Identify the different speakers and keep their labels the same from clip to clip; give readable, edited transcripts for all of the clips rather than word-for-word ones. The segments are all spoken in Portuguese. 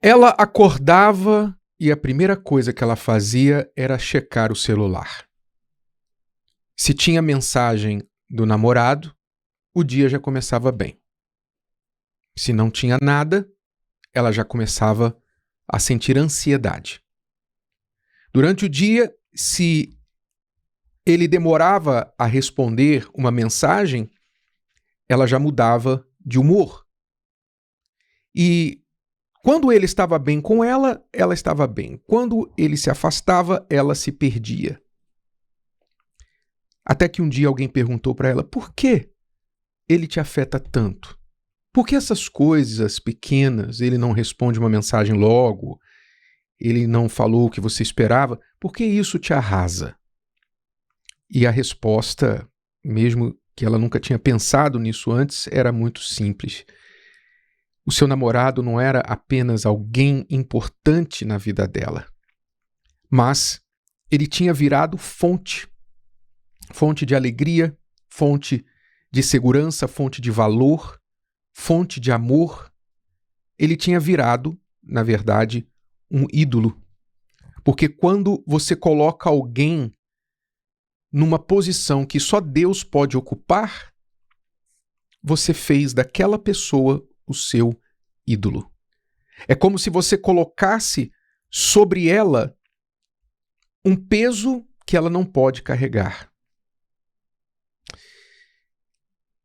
Speaker 1: Ela acordava e a primeira coisa que ela fazia era checar o celular. Se tinha mensagem do namorado, o dia já começava bem. Se não tinha nada, ela já começava a sentir ansiedade. Durante o dia, se ele demorava a responder uma mensagem, ela já mudava de humor. E quando ele estava bem com ela, ela estava bem. Quando ele se afastava, ela se perdia. Até que um dia alguém perguntou para ela: por que ele te afeta tanto? Por que essas coisas pequenas, ele não responde uma mensagem logo, ele não falou o que você esperava, por que isso te arrasa? E a resposta, mesmo que ela nunca tinha pensado nisso antes, era muito simples. O seu namorado não era apenas alguém importante na vida dela, mas ele tinha virado fonte de alegria, fonte de segurança, fonte de valor, fonte de amor. Ele tinha virado, na verdade, um ídolo. Porque quando você coloca alguém numa posição que só Deus pode ocupar, você fez daquela pessoa o seu ídolo. É como se você colocasse sobre ela um peso que ela não pode carregar.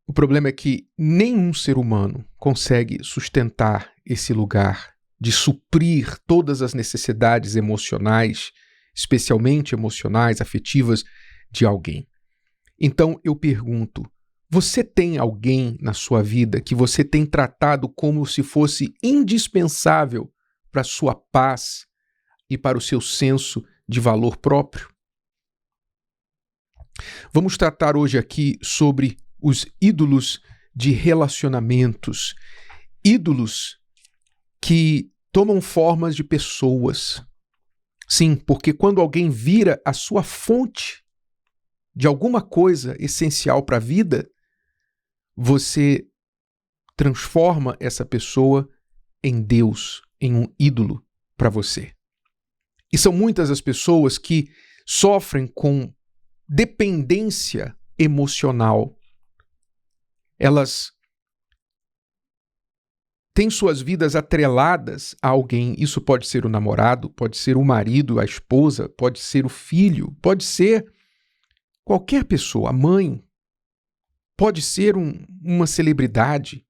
Speaker 1: O problema é que nenhum ser humano consegue sustentar esse lugar de suprir todas as necessidades emocionais, especialmente emocionais, afetivas, de alguém. Então eu pergunto, você tem alguém na sua vida que você tem tratado como se fosse indispensável para a sua paz e para o seu senso de valor próprio? Vamos tratar hoje aqui sobre os ídolos de relacionamentos, ídolos que tomam formas de pessoas. Sim, porque quando alguém vira a sua fonte de alguma coisa essencial para a vida, você transforma essa pessoa em Deus, em um ídolo para você. E são muitas as pessoas que sofrem com dependência emocional. Elas têm suas vidas atreladas a alguém. Isso pode ser o namorado, pode ser o marido, a esposa, pode ser o filho, pode ser qualquer pessoa, a mãe, pode ser uma celebridade,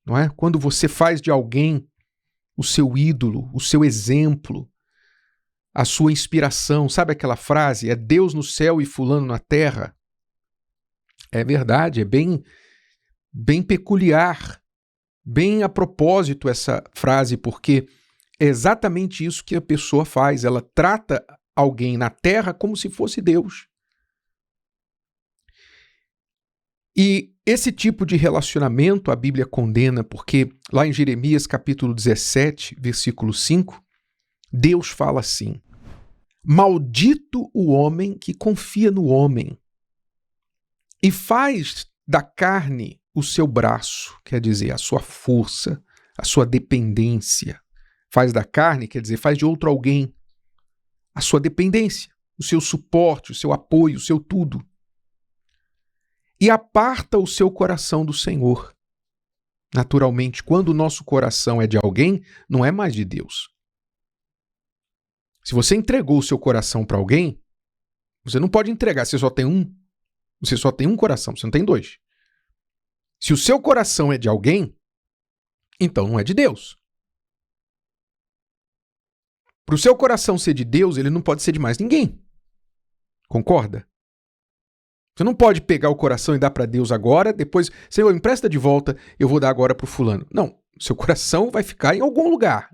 Speaker 1: não é? Quando você faz de alguém o seu ídolo, o seu exemplo, a sua inspiração. Sabe aquela frase? É Deus no céu e fulano na terra? É verdade, é bem peculiar, bem a propósito essa frase, porque é exatamente isso que a pessoa faz. Ela trata alguém na terra como se fosse Deus. E esse tipo de relacionamento a Bíblia condena, porque lá em Jeremias capítulo 17, versículo 5, Deus fala assim: maldito o homem que confia no homem e faz da carne o seu braço, quer dizer, a sua força, a sua dependência. Faz da carne, quer dizer, faz de outro alguém a sua dependência, o seu suporte, o seu apoio, o seu tudo. E aparta o seu coração do Senhor. Naturalmente, quando o nosso coração é de alguém, não é mais de Deus. Se você entregou o seu coração para alguém, você não pode entregar, você só tem um. Você só tem um coração, você não tem dois. Se o seu coração é de alguém, então não é de Deus. Para o seu coração ser de Deus, ele não pode ser de mais ninguém. Concorda? Você não pode pegar o coração e dar para Deus agora, depois, Senhor, empresta de volta, eu vou dar agora para o fulano. Não, seu coração vai ficar em algum lugar.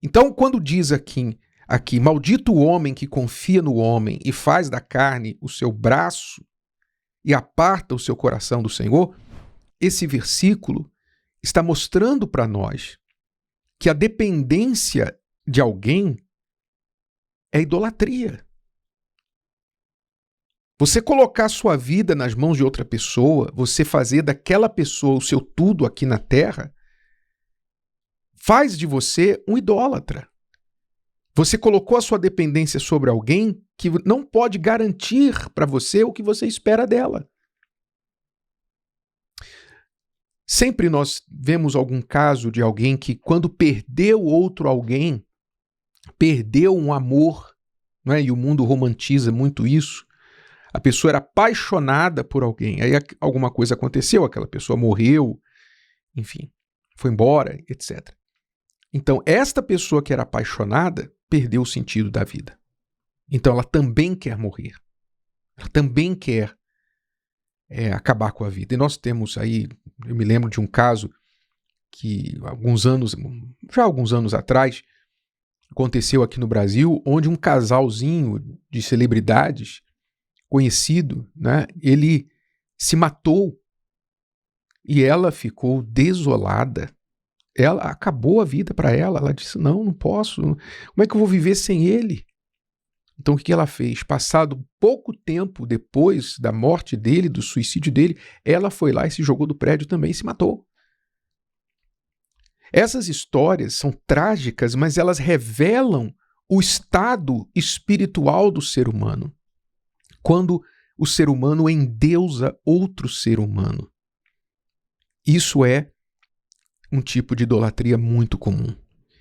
Speaker 1: Então, quando diz aqui, maldito o homem que confia no homem e faz da carne o seu braço e aparta o seu coração do Senhor, esse versículo está mostrando para nós que a dependência de alguém é idolatria. Você colocar sua vida nas mãos de outra pessoa, você fazer daquela pessoa o seu tudo aqui na terra, faz de você um idólatra. Você colocou a sua dependência sobre alguém que não pode garantir para você o que você espera dela. Sempre nós vemos algum caso de alguém que, quando perdeu outro alguém, perdeu um amor, não é? E o mundo romantiza muito isso. A pessoa era apaixonada por alguém, aí alguma coisa aconteceu, aquela pessoa morreu, enfim, foi embora, etc. Então, esta pessoa que era apaixonada perdeu o sentido da vida. Então, ela também quer morrer. Ela também quer acabar com a vida. E nós temos aí, eu me lembro de um caso que alguns anos atrás, aconteceu aqui no Brasil, onde um casalzinho de celebridades conhecido, né, ele se matou e ela ficou desolada. Ela acabou a vida para ela. Ela disse, não posso. Como é que eu vou viver sem ele? Então, o que ela fez? Passado pouco tempo depois da morte dele, do suicídio dele, ela foi lá e se jogou do prédio também e se matou. Essas histórias são trágicas, mas elas revelam o estado espiritual do ser humano. Quando o ser humano endeusa outro ser humano. Isso é um tipo de idolatria muito comum.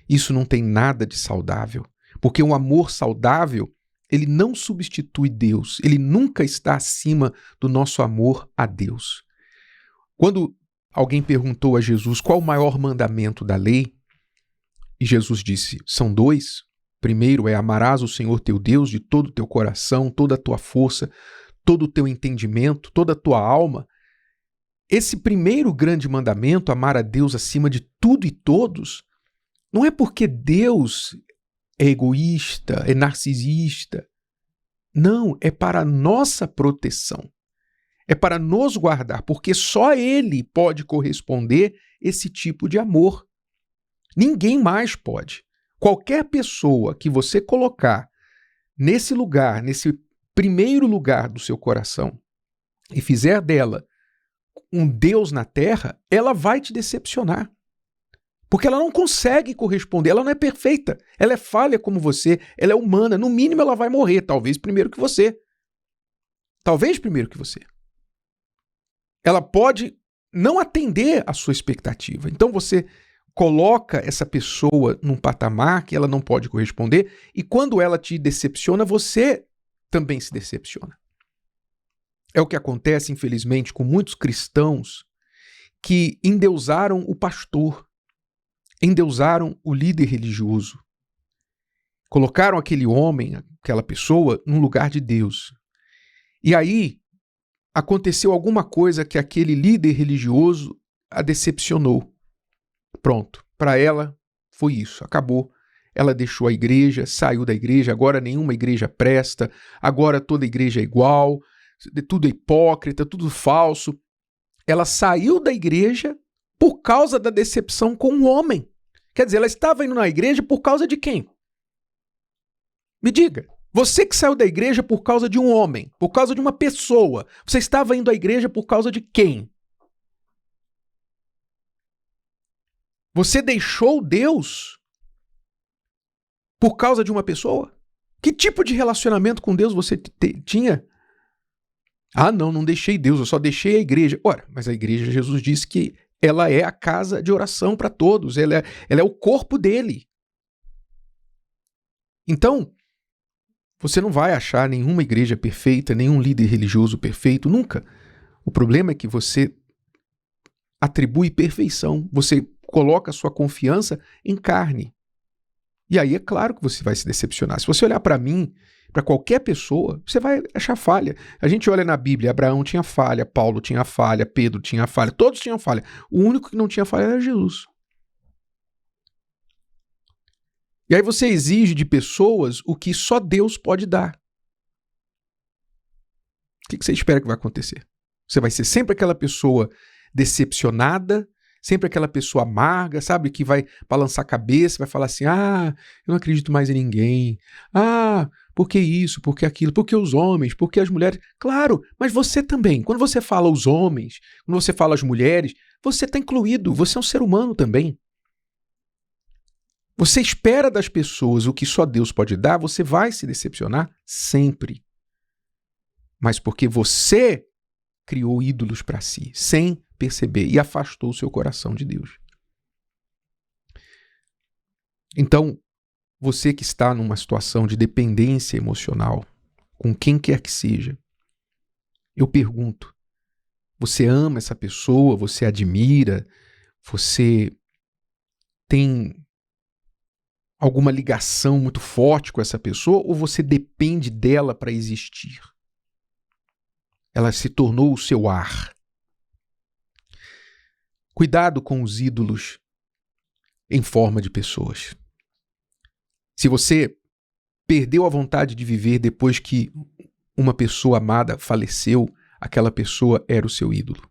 Speaker 1: Isso não tem nada de saudável, porque um amor saudável, ele não substitui Deus, ele nunca está acima do nosso amor a Deus. Quando alguém perguntou a Jesus qual o maior mandamento da lei, e Jesus disse, são 2. Primeiro é amarás o Senhor teu Deus de todo o teu coração, toda a tua força, todo o teu entendimento, toda a tua alma. Esse primeiro grande mandamento, amar a Deus acima de tudo e todos, não é porque Deus é egoísta, é narcisista. Não, é para a nossa proteção. É para nos guardar, porque só Ele pode corresponder esse tipo de amor. Ninguém mais pode. Qualquer pessoa que você colocar nesse lugar, nesse primeiro lugar do seu coração, e fizer dela um Deus na terra, ela vai te decepcionar. Porque ela não consegue corresponder, ela não é perfeita, ela é falha como você, ela é humana, no mínimo ela vai morrer, talvez primeiro que você. Talvez primeiro que você. Ela pode não atender à sua expectativa. Então você coloca essa pessoa num patamar que ela não pode corresponder e quando ela te decepciona, você também se decepciona. É o que acontece, infelizmente, com muitos cristãos que endeusaram o pastor, endeusaram o líder religioso, colocaram aquele homem, aquela pessoa, num lugar de Deus. E aí aconteceu alguma coisa que aquele líder religioso a decepcionou. Pronto, para ela foi isso, acabou. Ela deixou a igreja, saiu da igreja, agora nenhuma igreja presta, agora toda igreja é igual, tudo é hipócrita, tudo falso. Ela saiu da igreja por causa da decepção com um homem. Quer dizer, ela estava indo na igreja por causa de quem? Me diga, você que saiu da igreja por causa de um homem, por causa de uma pessoa, você estava indo à igreja por causa de quem? Você deixou Deus por causa de uma pessoa? Que tipo de relacionamento com Deus você tinha? Ah, não deixei Deus, eu só deixei a igreja. Ora, mas a igreja, Jesus disse que ela é a casa de oração para todos, ela é o corpo dele. Então, você não vai achar nenhuma igreja perfeita, nenhum líder religioso perfeito, nunca. O problema é que você atribui perfeição, você coloca a sua confiança em carne. E aí é claro que você vai se decepcionar. Se você olhar para mim, para qualquer pessoa, você vai achar falha. A gente olha na Bíblia, Abraão tinha falha, Paulo tinha falha, Pedro tinha falha, todos tinham falha. O único que não tinha falha era Jesus. E aí você exige de pessoas o que só Deus pode dar. O que você espera que vai acontecer? Você vai ser sempre aquela pessoa decepcionada, sempre aquela pessoa amarga, sabe? Que vai balançar a cabeça, vai falar assim, eu não acredito mais em ninguém. Por que isso? Por que aquilo? Por que os homens? Por que as mulheres? Claro, mas você também. Quando você fala os homens, quando você fala as mulheres, você está incluído, você é um ser humano também. Você espera das pessoas o que só Deus pode dar, você vai se decepcionar sempre. Mas porque você criou ídolos para si, sem perceber, e afastou o seu coração de Deus. Então, você que está numa situação de dependência emocional, com quem quer que seja, eu pergunto, você ama essa pessoa, você admira, você tem alguma ligação muito forte com essa pessoa ou você depende dela para existir? Ela se tornou o seu ar. Cuidado com os ídolos em forma de pessoas. Se você perdeu a vontade de viver depois que uma pessoa amada faleceu, aquela pessoa era o seu ídolo.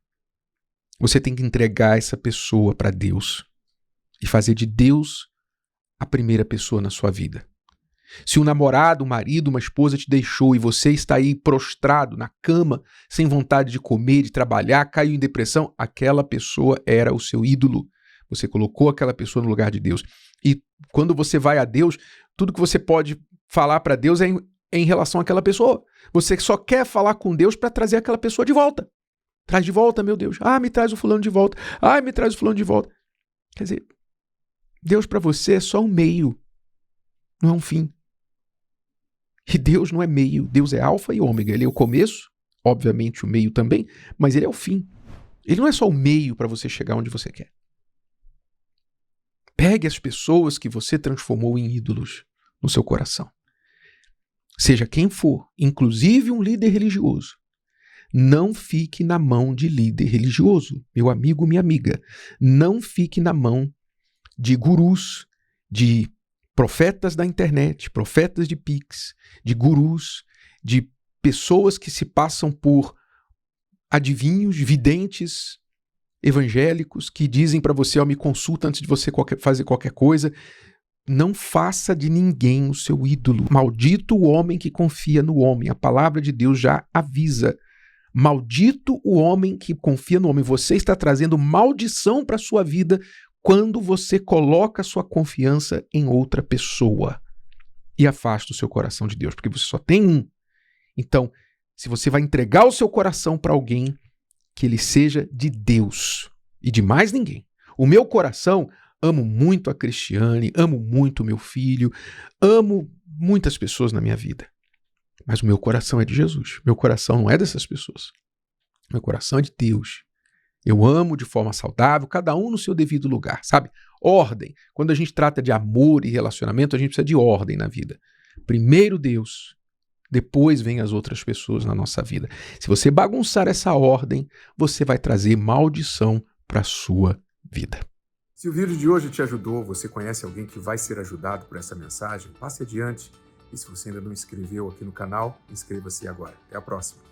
Speaker 1: Você tem que entregar essa pessoa para Deus e fazer de Deus a primeira pessoa na sua vida. Se um namorado, um marido, uma esposa te deixou e você está aí prostrado na cama, sem vontade de comer, de trabalhar, caiu em depressão, aquela pessoa era o seu ídolo. Você colocou aquela pessoa no lugar de Deus. E quando você vai a Deus, tudo que você pode falar para Deus é em relação àquela pessoa. Você só quer falar com Deus para trazer aquela pessoa de volta. Traz de volta, meu Deus. Ah, me traz o fulano de volta. Ah, me traz o fulano de volta. Quer dizer, Deus para você é só um meio, não é um fim. E Deus não é meio, Deus é alfa e ômega. Ele é o começo, obviamente o meio também, mas ele é o fim. Ele não é só o meio para você chegar onde você quer. Pegue as pessoas que você transformou em ídolos no seu coração. Seja quem for, inclusive um líder religioso. Não fique na mão de líder religioso, meu amigo, minha amiga. Não fique na mão de gurus, de profetas da internet, profetas de Pix, de gurus, de pessoas que se passam por adivinhos, videntes, evangélicos, que dizem para você, me consulta antes de você fazer qualquer coisa. Não faça de ninguém o seu ídolo. Maldito o homem que confia no homem. A palavra de Deus já avisa. Maldito o homem que confia no homem. Você está trazendo maldição para a sua vida quando você coloca sua confiança em outra pessoa e afasta o seu coração de Deus, porque você só tem um. Então, se você vai entregar o seu coração para alguém, que ele seja de Deus e de mais ninguém. O meu coração, amo muito a Cristiane, amo muito o meu filho, amo muitas pessoas na minha vida. Mas o meu coração é de Jesus. Meu coração não é dessas pessoas. Meu coração é de Deus. Eu amo de forma saudável, cada um no seu devido lugar, sabe? Ordem. Quando a gente trata de amor e relacionamento, a gente precisa de ordem na vida. Primeiro Deus, depois vem as outras pessoas na nossa vida. Se você bagunçar essa ordem, você vai trazer maldição para a sua vida.
Speaker 2: Se o vídeo de hoje te ajudou, você conhece alguém que vai ser ajudado por essa mensagem, passe adiante. E se você ainda não inscreveu aqui no canal, inscreva-se agora. Até a próxima.